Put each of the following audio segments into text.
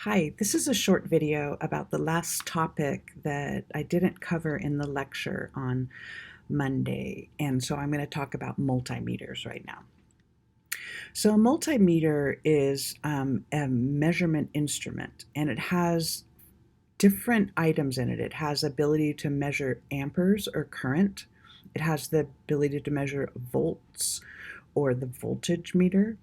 Hi, this is a short video about the last topic that I didn't cover in the lecture on Monday, and so I'm going to talk about multimeters right now. So a multimeter is a measurement instrument, and it has different items in it. It has ability to measure amperes or current. It has the ability to measure volts or the voltage meter.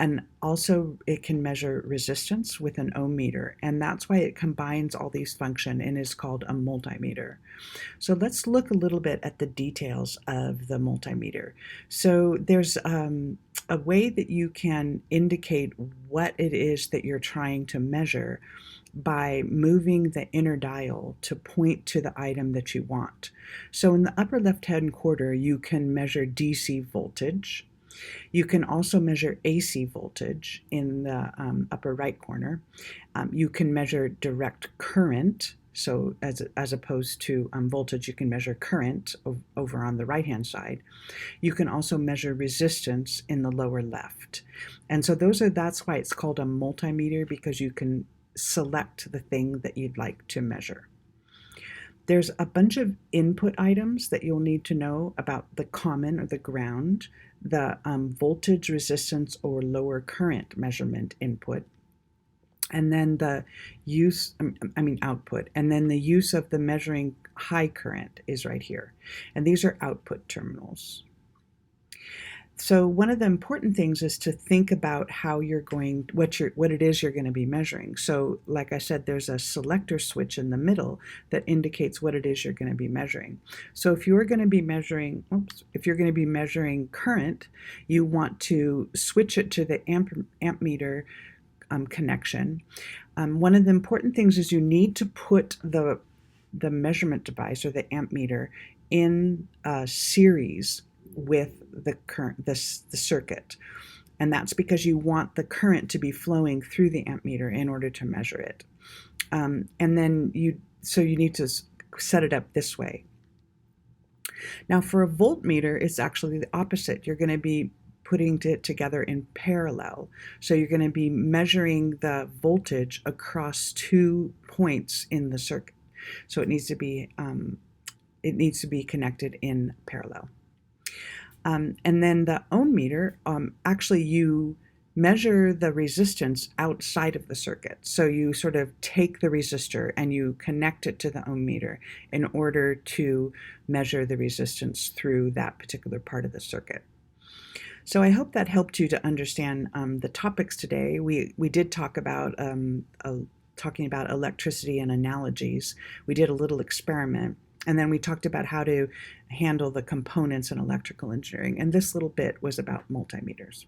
And also it can measure resistance with an ohm meter, and that's why it combines all these functions and is called a multimeter. So let's look a little bit at the details of the multimeter. So there's a way that you can indicate what it is that you're trying to measure by moving the inner dial to point to the item that you want. So in the upper left-hand corner, you can measure DC voltage. You can also measure AC voltage in the upper right corner. You can measure direct current. So as opposed to voltage, you can measure current over on the right-hand side. You can also measure resistance in the lower left. And so that's why it's called a multimeter, because you can select the thing that you'd like to measure. There's a bunch of input items that you'll need to know about: the common or the ground, the voltage, resistance, or lower current measurement input, and then the output, and then the use of the measuring high current is right here. And these are output terminals. So one of the important things is to think about how you're going, what it is you're going to be measuring. So like I said, there's a selector switch in the middle that indicates what it is you're going to be measuring. So if you're going to be measuring, current, you want to switch it to the amp meter connection. One of the important things is you need to put the measurement device or the amp meter in a series with the circuit, and that's because you want the current to be flowing through the amp meter in order to measure it. And then you need to set it up this way. Now for a voltmeter, it's actually the opposite. You're going to be putting it together in parallel. So you're going to be measuring the voltage across 2 points in the circuit. So it needs to be connected in parallel. And then the ohm meter, actually you measure the resistance outside of the circuit. So you sort of take the resistor and you connect it to the ohm meter in order to measure the resistance through that particular part of the circuit. So I hope that helped you to understand the topics today. We did talk about talking about electricity and analogies. We did a little experiment. And then we talked about how to handle the components in electrical engineering. And this little bit was about multimeters.